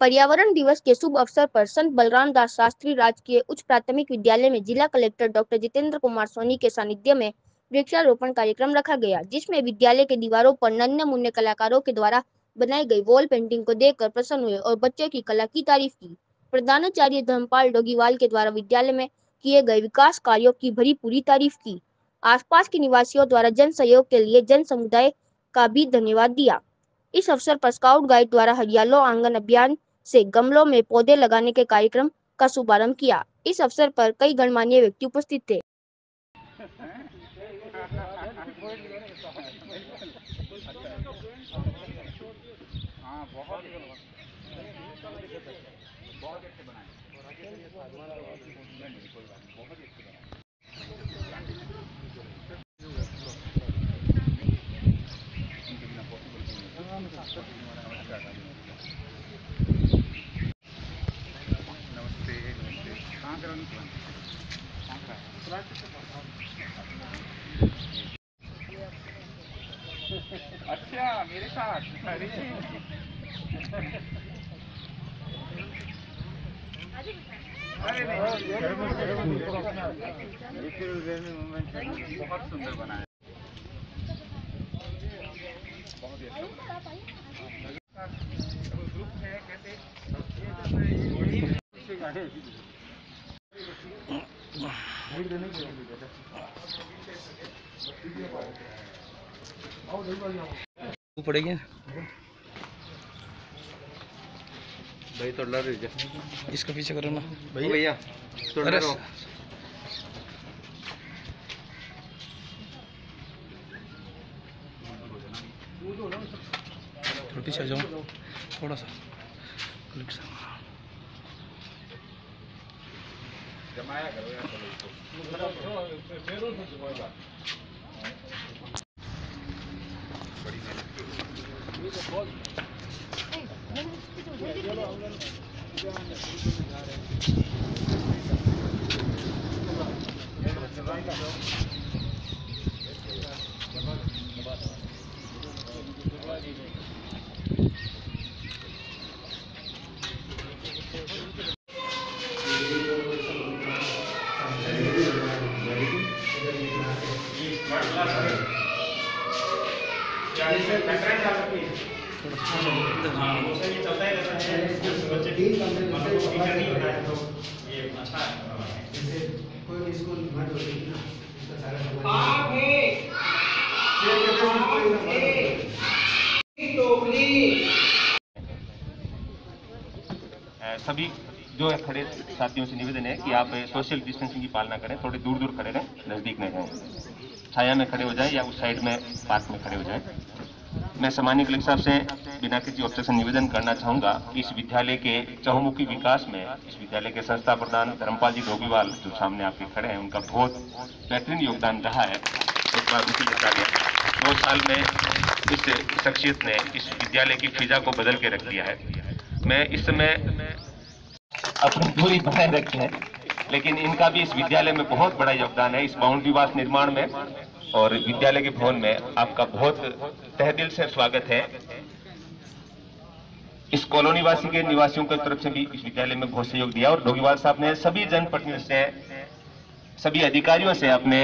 पर्यावरण दिवस के शुभ अवसर पर संत बलराम दास शास्त्री राजकीय उच्च प्राथमिक विद्यालय में जिला कलेक्टर डॉक्टर जितेंद्र कुमार सोनी के सानिध्य में वृक्षारोपण कार्यक्रम रखा गया, जिसमें विद्यालय के दीवारों पर नन्हे मुन्ने कलाकारों के द्वारा बनाई गई वॉल पेंटिंग को देखकर प्रसन्न हुए और बच्चों की कला की तारीफ की। प्रधानाचार्य धर्मपाल डोगीवाल के द्वारा विद्यालय में किए गए विकास कार्यों की भरी पूरी तारीफ की। आसपास के निवासियों द्वारा जन सहयोग के लिए जन समुदाय का भी धन्यवाद दिया। इस अवसर पर स्काउट गाइड द्वारा हरियालो आंगन अभियान से गमलों में पौधे लगाने के कार्यक्रम का शुभारंभ किया। इस अवसर पर कई गणमान्य व्यक्ति उपस्थित थे। अच्छा, मेरे साथ बहुत सुंदर बना है, बहुत ही अच्छा ग्रुप है। कैसे पड़ेगी भाई, तो लड़ रही है, इसका पीछे करो ना भैया तो अरे थोड़ा पीछे जाओ, थोड़ा सा जमाया करो यार। बड़ी मेहनत सभी जो है खड़े साथियों से निवेदन है कि आप सोशल डिस्टेंसिंग की पालना करें, थोड़े दूर दूर खड़े रहें, नजदीक नहीं रहें, छाया में खड़े हो जाएं या उस साइड में पार्क में खड़े हो जाएं। मैं सम्मानित कलेक्टर साहब से बिना किसी ऑब्जेक्शन निवेदन करना चाहूँगा कि इस विद्यालय के चहुमुखी विकास में इस विद्यालय के संस्था प्रधान धर्मपाल जी डोगीवाल जो सामने आपके खड़े हैं, उनका बहुत बेहतरीन योगदान रहा है। एक बार उनकी विद्यालय 2 साल में इस शख्सियत ने इस विद्यालय की फिजा को बदल के रख दिया है। मैं इस समय अपनी दूरी बनाए रखी है, लेकिन इनका भी इस विद्यालय में बहुत बड़ा योगदान है। इस बाउंड्री वास निर्माण में और विद्यालय के भवन में आपका बहुत तहे दिल से स्वागत है। इस कॉलोनी वासी के निवासियों की तरफ से भी इस विद्यालय में बहुत सहयोग दिया और डोगीवाल साहब ने सभी जनप्रतिनिधियों से, सभी अधिकारियों से अपने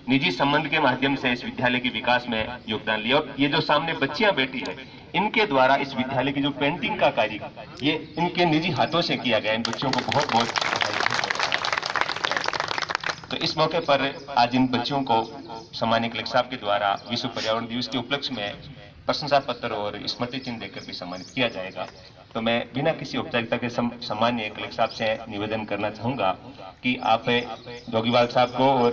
निजी संबंध के माध्यम से इस विद्यालय के विकास में योगदान लिया। और ये जो सामने बच्चियां बैठी है, इनके द्वारा इस विद्यालय की जो पेंटिंग का कार्य ये इनके निजी हाथों से किया गया। इन बच्चों को बहुत बहुत तो इस मौके पर आज इन बच्चों को सम्मानित कलेक्टर साहब के द्वारा विश्व पर्यावरण दिवस के उपलक्ष्य में प्रशंसा पत्र और स्मृति चिन्ह देकर भी सम्मानित किया जाएगा। तो मैं बिना किसी औपचारिकता के सम्मान्य कलेक्टर साहब से निवेदन करना चाहूंगा कि आप डोगीवाल साहब को और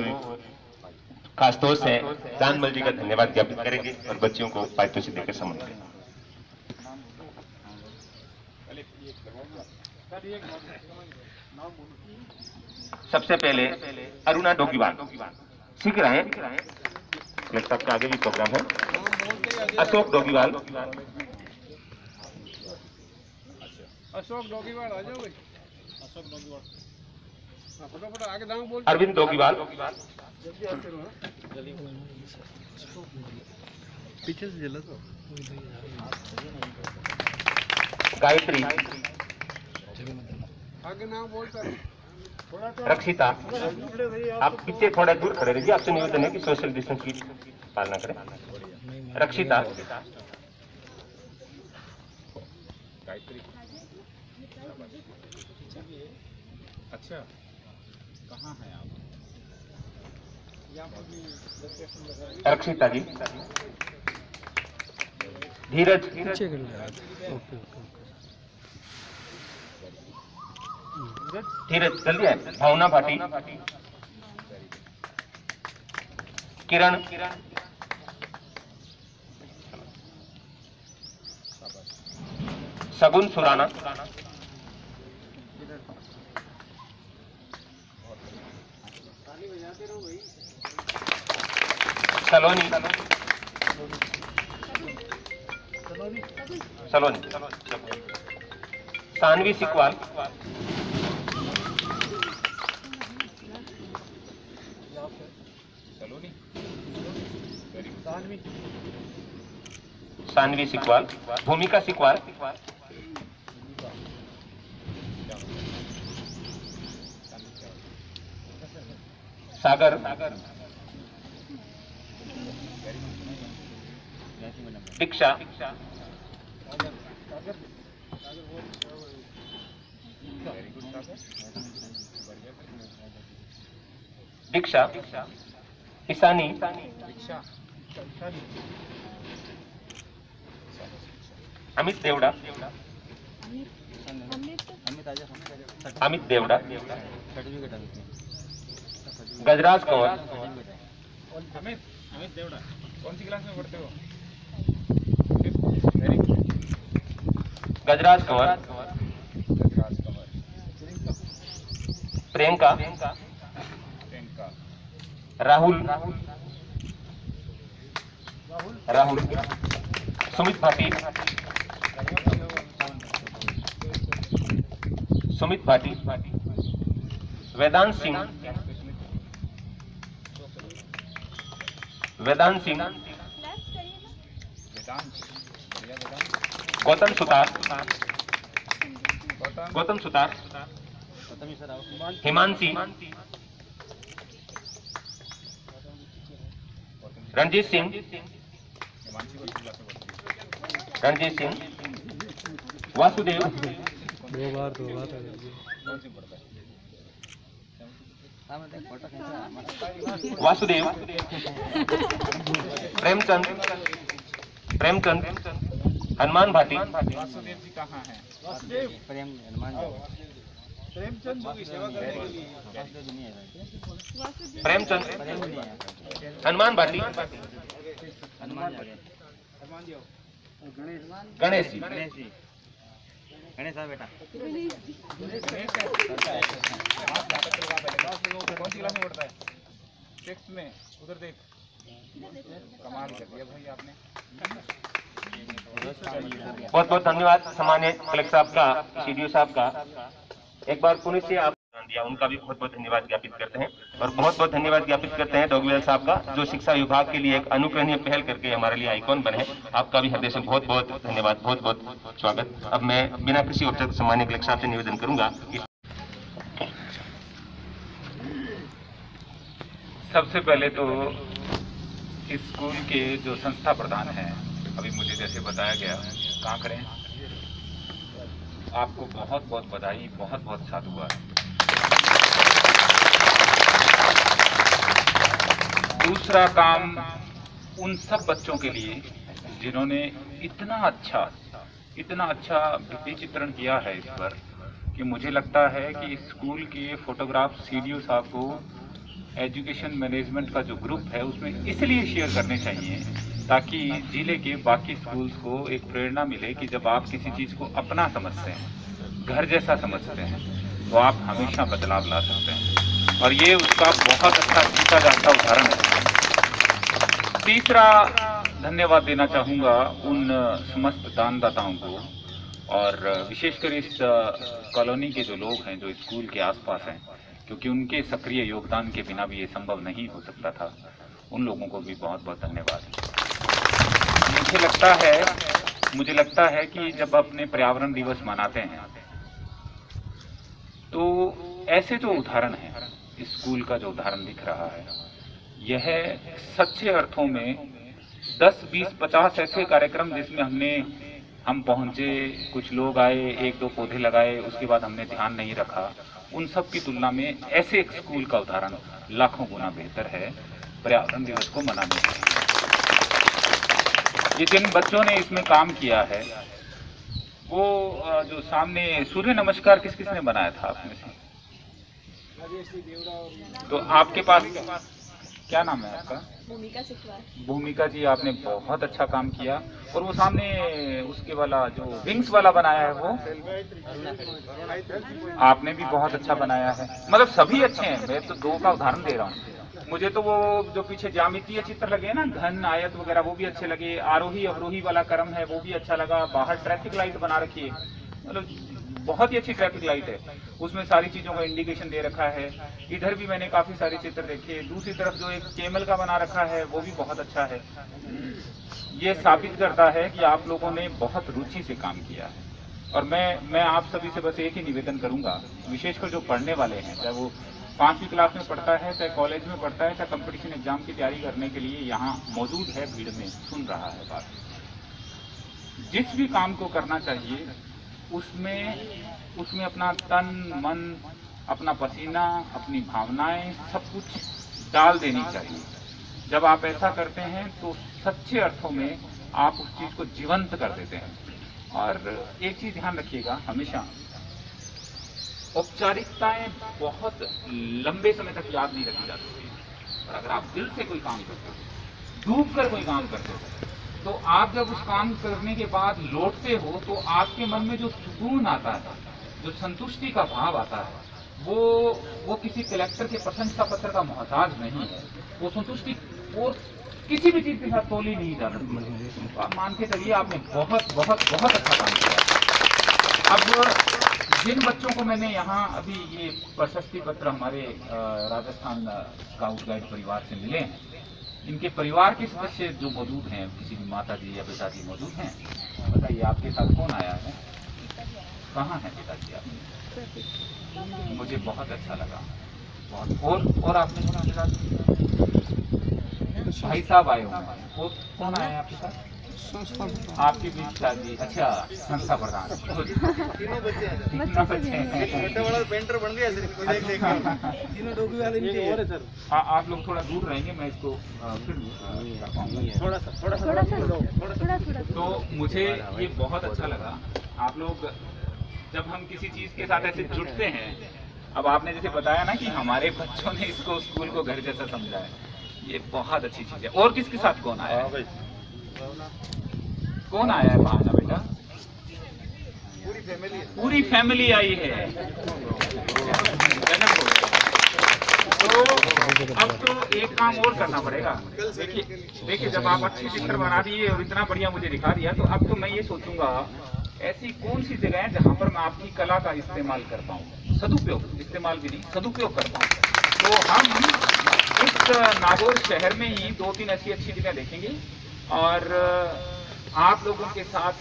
खासतौर से जानमल जी का धन्यवाद ज्ञापित करेंगे और बच्चियों को पारितोषिक देकर सम्मानित करेंगे। सबसे पहले अरुणा डोगीवाल सीख रहे हैं, कलेक्टर साहब का आगे भी प्रोग्राम है। अशोक डोगीवाल, अशोक डोगीवाल आ जाओ भाई। अशोक डोगीवाल फटाफट आगे नाम बोल। अरविंद डोगीवाल, पीछे से जला तो गायत्री, आगे नाम बोलता है। रक्षिता, आप पीछे थोड़ा दूर खड़े रहिए, आपसे निवेदन है कि सोशल डिस्टेंस की पालना करें। रक्षिता, अच्छा, कहाँ हैं आप? रक्षिता जी, धीरज, पीछे कर ले हाथ। ओके ओके धीरज जल्दी आए। भावना भाटी, किरण, सगुन सुराना, सलोनी, सलोनी, सानवी सिकवाल, सानवी सिकवाल, भूमिका सिकवाल, सागर, दीक्षा, दीक्षा, ईशानी, अमित देवड़ा, अमित देवड़ा, गजराज कंवर, अमित देवड़ा, कौन सी क्लास में पढ़ते हो? गजराज कंवर, प्रियंका, राहुल, राहुल, सुमित भाटी, सुमित भाटी, वेदांत सिंह, वेदांत सिंह, गौतम सुतार, गौतम सुतार, हिमांशी, रणजीत सिंह, रणजीत सिंह, वासुदेव, दो बार वासुदेव, प्रेमचंद, प्रेमचंद, हनुमान भाटी, वासुदेव जी कहाँ हैं? प्रेमचंद की सेवा करने के लिए। प्रेमचंद, हनुमान भाटी, गणेश जी, गणेश बेटा कौन सी क्लास में पढ़ता है? 6th में। उधर देख, कमाल कर दिया भाई आपने। बहुत बहुत धन्यवाद सामान्य कलेक्टर साहब का, सीडीओ साहब का। एक बार पुनः से आप दिया, उनका भी बहुत बहुत धन्यवाद ज्ञापित करते हैं। और बहुत बहुत धन्यवाद ज्ञापित करते हैं डॉगवेल साहब का, जो शिक्षा विभाग के लिए एक अनुकरणीय पहल करके हमारे लिए आइकॉन बने। आपका भी हृदय से बहुत बहुत धन्यवाद, बहुत बहुत स्वागत। अब मैं बिना किसी औपचारिक सामान्य कलेक्टर साहब से निवेदन करूंगा कि सबसे पहले तो इस स्कूल के जो संस्था प्रधान हैं, अभी मुझे जैसे बताया गया, कहाँ करें, आपको बहुत बहुत बधाई, बहुत बहुत साधुवाद। दूसरा काम उन सब बच्चों के लिए जिन्होंने इतना अच्छा भित्ति चित्रण किया है इस पर, कि मुझे लगता है कि स्कूल के फोटोग्राफ सीडीओ साहब को एजुकेशन मैनेजमेंट का जो ग्रुप है उसमें इसलिए शेयर करने चाहिए ताकि जिले के बाकी स्कूल्स को एक प्रेरणा मिले कि जब आप किसी चीज़ को अपना समझते हैं, घर जैसा समझते हैं, तो आप हमेशा बदलाव ला सकते हैं। और ये उसका बहुत अच्छा जीता जागता उदाहरण है। तीसरा धन्यवाद देना चाहूँगा उन समस्त दानदाताओं को, और विशेषकर इस कॉलोनी के जो लोग हैं जो स्कूल के आसपास हैं, क्योंकि उनके सक्रिय योगदान के बिना भी ये संभव नहीं हो सकता था। उन लोगों को भी बहुत बहुत धन्यवाद। मुझे लगता है कि जब अपने पर्यावरण दिवस मनाते हैं तो ऐसे जो उदाहरण है, स्कूल का जो उदाहरण दिख रहा है, यह सच्चे अर्थों में 10, 20, 50 ऐसे कार्यक्रम जिसमें हम पहुंचे, कुछ लोग आए, 1-2 पौधे लगाए, उसके बाद हमने ध्यान नहीं रखा, उन सब की तुलना में ऐसे एक स्कूल का उदाहरण लाखों गुना बेहतर है पर्यावरण दिवस को मनाने के लिए। ये जिन बच्चों ने इसमें काम किया है, वो जो सामने सूर्य नमस्कार किस किसने बनाया था आप में से? तो आपके पास क्या नाम है आपका? भूमिका जी, आपने बहुत अच्छा काम किया। और वो सामने उसके वाला जो विंग्स वाला बनाया है, वो आपने भी बहुत अच्छा बनाया है। मतलब सभी अच्छे हैं, मैं तो 2 का उदाहरण दे रहा हूँ। मुझे तो वो जो पीछे ज्यामितीय चित्र लगे ना, घन, आयत वगैरह, वो भी अच्छे लगे। आरोही अवरोही वाला क्रम है, वो भी अच्छा लगा। बाहर ट्रैफिक लाइट बना रखी है, मतलब बहुत ही अच्छी ट्रैफिक लाइट है, उसमें सारी चीजों का इंडिकेशन दे रखा है। इधर भी मैंने काफी सारे चित्र देखे। दूसरी तरफ जो एक केमल का बना रखा है, वो भी बहुत अच्छा है। ये साबित करता है कि आप लोगों ने बहुत रुचि से काम किया है। और मैं आप सभी से बस एक ही निवेदन करूंगा, विशेषकर जो पढ़ने वाले हैं, चाहे वो 5वीं क्लास में पढ़ता है, चाहे कॉलेज में पढ़ता है, चाहे कंपटीशन एग्जाम की तैयारी करने के लिए यहाँ मौजूद है, भीड़ में सुन रहा है बात। जिस भी काम को करना चाहिए उसमें अपना तन मन, अपना पसीना, अपनी भावनाएं, सब कुछ डाल देनी चाहिए। जब आप ऐसा करते हैं तो सच्चे अर्थों में आप उस चीज को जीवंत कर देते हैं। और एक चीज ध्यान रखिएगा, हमेशा औपचारिकताएं बहुत लंबे समय तक याद नहीं रखी जा सकती। और अगर आप दिल से कोई काम करते हो, डूब कर कोई काम करते हो, तो आप जब उस काम करने के बाद लौटते हो तो आपके मन में जो सुकून आता है, जो संतुष्टि का भाव आता है, वो किसी कलेक्टर के प्रशंसा पत्र का मोहताज नहीं है। वो संतुष्टि और किसी भी चीज के साथ तोली नहीं जा सकती। तो आप मान के चलिए, आपने बहुत बहुत बहुत अच्छा काम किया। अब जिन बच्चों को मैंने यहाँ अभी ये प्रशस्ति पत्र हमारे राजस्थान स्काउट गाइड परिवार से मिले हैं, इनके परिवार के सदस्य जो मौजूद हैं, किसी भी माता जी या पिताजी मौजूद हैं, बताइए आपके साथ कौन आया है? कहाँ है पिताजी आपके? मुझे बहुत अच्छा लगा, बहुत। और आपने सुना पिताजी? भाई साहब आए हुए हैं। वो कौन आया है आपके साथ? आपकी भी शादी? अच्छा, संस्था प्रधान। तीनों बच्चे हैं। तीनों बच्चे हैं। छोटे वाला पेंटर बन गया सिर्फ, कोई देख तीनों डोगी वाले इनके और है सर। आप लोग थोड़ा दूर रहेंगे, मैं इसको फिर कर पाऊंगा। थोड़ा। तो मुझे ये बहुत अच्छा लगा। आप लोग जब हम किसी चीज के साथ ऐसे जुड़ते हैं, अब आपने जैसे बताया ना कि हमारे बच्चों ने इसको स्कूल को घर जैसा समझा है, ये बहुत अच्छी चीज है। और किसके साथ कौन आया है? कौन आया है भावना बेटा? पूरी फैमिली आई है। तो अब तो एक काम और करना पड़ेगा। देखिए जब आप अच्छे चित्र बना दिए और इतना बढ़िया मुझे दिखा दिया, तो अब तो मैं ये सोचूंगा ऐसी कौन सी जगह है जहां पर मैं आपकी कला का इस्तेमाल कर पाऊँ, सदुपयोग, इस्तेमाल भी नहीं, सदुपयोग कर पाऊँ। तो हम इस नागौर शहर में ही 2-3 ऐसी अच्छी जगह देखेंगे और आप लोगों के साथ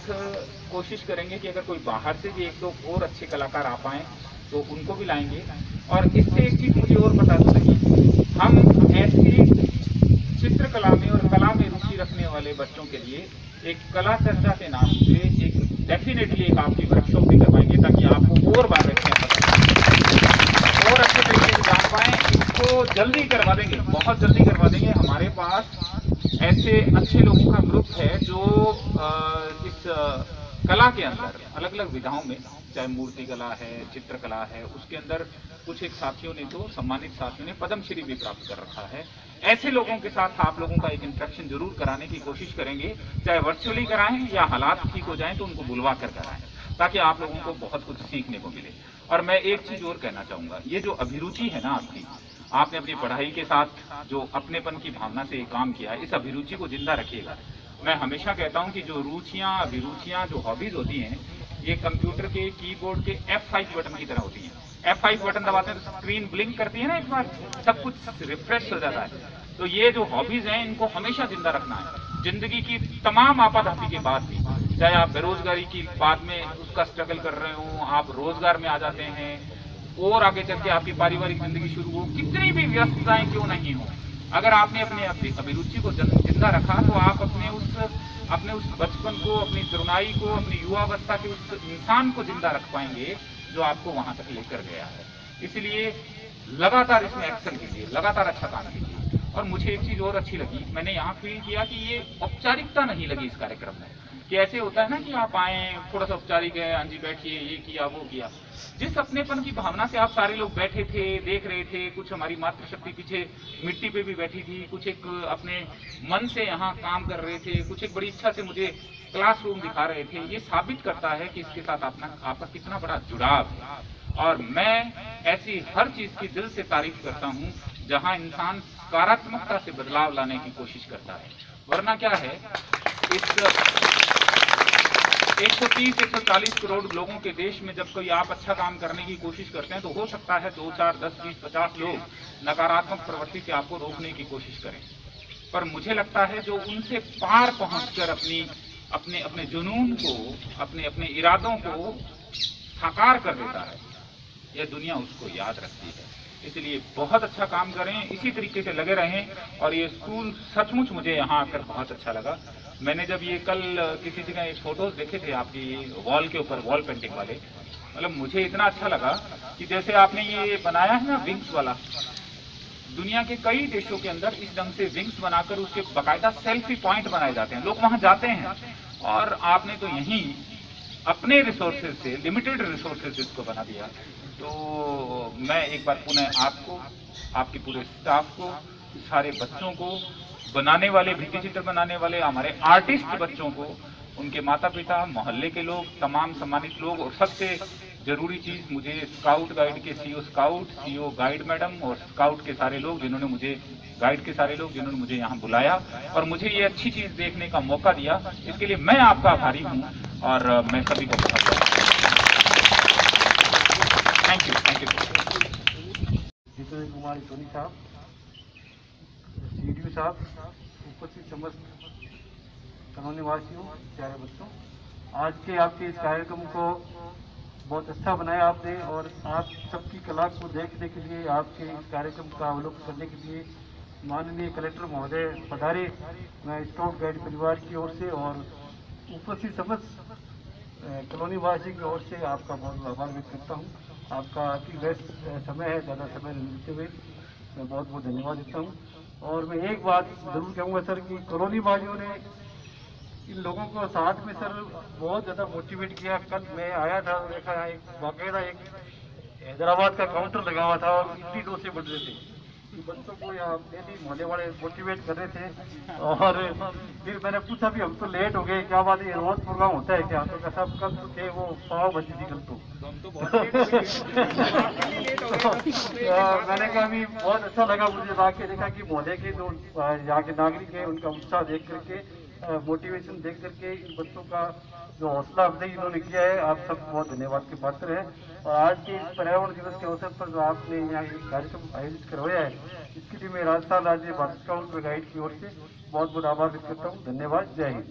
कोशिश करेंगे कि अगर कोई बाहर से भी 1-2 और अच्छे कलाकार आ पाए तो उनको भी लाएंगे। और इससे एक चीज मुझे और बता दूं कि हम ऐसी चित्रकला में और कला में रुचि रखने वाले बच्चों के लिए एक कला चर्चा के नाम से एक डेफिनेटली एक आपकी वर्कशॉप भी करवाएंगे, ताकि आपको और बार और अच्छे तरीके से जान पाए। इसको जल्दी करवा देंगे, बहुत जल्दी करवा देंगे। हमारे पास ऐसे अच्छे लोगों का ग्रुप है जो इस कला के अंदर अलग अलग विधाओं में, चाहे मूर्ति कला है, चित्रकला है, उसके अंदर कुछ एक साथियों ने तो सम्मानित साथियों ने पद्मश्री भी प्राप्त कर रखा है। ऐसे लोगों के साथ आप लोगों का एक इंटरेक्शन जरूर कराने की कोशिश करेंगे, चाहे वर्चुअली कराएं या हालात ठीक हो जाएं तो उनको बुलवा कर कराएं, ताकि आप लोगों को बहुत कुछ सीखने को मिले। और मैं एक चीज और कहना चाहूंगा, ये जो अभिरुचि है ना आपकी, आपने अपनी पढ़ाई के साथ जो अपनेपन की भावना से काम किया है, इस अभिरुचि को जिंदा रखिएगा। मैं हमेशा कहता हूं कि जो रुचियां, अभिरुचियां, जो हॉबीज होती हैं, ये कंप्यूटर के कीबोर्ड के F5 बटन की तरह होती हैं। F5 बटन दबाते हैं तो स्क्रीन ब्लिंक करती है ना, एक बार सब कुछ रिफ्रेश हो जाता है। तो ये जो हॉबीज हैं, इनको हमेशा जिंदा रखना है। जिंदगी की तमाम आपाधापी के बाद भी, चाहे आप बेरोजगारी की बाद में उसका स्ट्रगल कर रहे हो, आप रोजगार में आ जाते हैं, और आगे चल के आपकी पारिवारिक जिंदगी शुरू हो, कितनी भी व्यस्तताएं क्यों नहीं हो, अगर आपने अपने अभिरुचि को जिंदा रखा तो आप अपने उस बचपन को, अपनी तरुणाई को, अपनी युवावस्था के उस इंसान को जिंदा रख पाएंगे जो आपको वहां तक लेकर गया है। इसलिए लगातार इसमें एक्शन कीजिए, लगातार अच्छा काम कीजिए। और मुझे एक चीज और अच्छी लगी, मैंने यहाँ फील किया कि ये औपचारिकता नहीं लगी इस कार्यक्रम में, कि ऐसे होता है ना कि आप आए थोड़ा सा औपचारिक है, हाँ जी बैठिए, ये किया वो किया। जिस अपनेपन की भावना से आप सारे लोग बैठे थे, देख रहे थे, कुछ हमारी मातृशक्ति पीछे मिट्टी पे भी बैठी थी, कुछ एक अपने मन से यहाँ काम कर रहे थे, कुछ एक बड़ी इच्छा से मुझे क्लासरूम दिखा रहे थे, ये साबित करता है कि इसके साथ आपका कितना बड़ा जुड़ाव है। और मैं ऐसी हर चीज की दिल से तारीफ करता हूँ जहाँ इंसान सकारात्मकता से बदलाव लाने की कोशिश करता है। वरना क्या है, इस 130-140 करोड़ लोगों के देश में जब कोई आप अच्छा काम करने की कोशिश करते हैं तो हो सकता है 2, 4, 10, 20, 50 लोग नकारात्मक प्रवृत्ति से आपको रोकने की कोशिश करें, पर मुझे लगता है जो उनसे पार पहुंचकर अपने जुनून को, अपने इरादों को साकार कर देता है, यह दुनिया उसको याद रखती है। इसलिए बहुत अच्छा काम करें, इसी तरीके से लगे रहें। और ये स्कूल सचमुच मुझे यहाँ आकर बहुत अच्छा लगा। मैंने जब ये कल किसी जगह एक फोटोज देखे थे आपकी वॉल के ऊपर, वॉल पेंटिंग वाले, मतलब मुझे इतना अच्छा लगा कि जैसे आपने ये बनाया है ना विंग्स वाला, दुनिया के कई देशों के अंदर इस ढंग से विंग्स बनाकर उसके बाकायदा सेल्फी पॉइंट बनाए जाते हैं, लोग वहां जाते हैं, और आपने तो यहीं अपने रिसोर्सेज से, लिमिटेड रिसोर्सेज इसको बना दिया। तो मैं एक बार पुनः आपको, आपके पूरे स्टाफ को, सारे बच्चों को, बनाने वाले, भित्ति चित्र बनाने वाले हमारे आर्टिस्ट बच्चों को, उनके माता पिता, मोहल्ले के लोग, तमाम सम्मानित लोग, और सबसे जरूरी चीज मुझे स्काउट गाइड के सीओ गाइड मैडम और स्काउट के सारे लोग जिन्होंने मुझे, गाइड के सारे लोग जिन्होंने मुझे यहाँ बुलाया और मुझे ये अच्छी चीज देखने का मौका दिया, इसके लिए मैं आपका आभारी हूँ। और मैं सभी को बहुत थैंक यू। जितेंद्र कुमार सोनी साहब, सीडीओ साहब, उपस्थित समस्त कॉलोनी वासियों, प्यारे बच्चों, आज के आपके इस कार्यक्रम को बहुत अच्छा बनाया आपने, और आप सबकी कला को देखने के लिए, आपके इस कार्यक्रम का अवलोकन करने के लिए माननीय कलेक्टर महोदय पधारे। मैं स्काउट गाइड परिवार की ओर से और उपस्थित समस्त कॉलोनी वासी की ओर से आपका बहुत आभार व्यक्त करता हूँ। आपका अति व्यस्त समय है, ज़्यादा समय लेते हुए मैं बहुत बहुत धन्यवाद देता हूँ। और मैं एक बात जरूर कहूँगा सर कि कॉलोनी वासियों ने इन लोगों को साथ में सर बहुत ज़्यादा मोटिवेट किया। कल मैं आया था, देखा एक बाकायदा एक हैदराबाद का काउंटर लगा हुआ था और इडली डोसे बढ़ रहे थे, बच्चों को यहाँ डेली मोहल्ले वाले मोटिवेट कर रहे थे। और फिर मैंने पूछा भी हम तो लेट हो गए, क्या बात है, रोज प्रोग्राम होता है क्या? तो सब कल तो थे वो पाव भाजी थी कल तो। मैंने कहा भी बहुत अच्छा लगा मुझे आके, देखा कि मोहल्ले के जो यहाँ के नागरिक है उनका उत्साह देख करके, मोटिवेशन देख करके इन बच्चों का जो हौसला अफजाई इन्होंने किया है, आप सब बहुत धन्यवाद के पात्र हैं। और आज के इस पर्यावरण दिवस के अवसर पर जो आपने यहाँ एक कार्यक्रम आयोजित करवाया है, इसके लिए मैं राजस्थान राज्य भारत स्काउट गाइड की ओर से बहुत बहुत आभार व्यक्त करता हूँ। धन्यवाद। जय हिंद।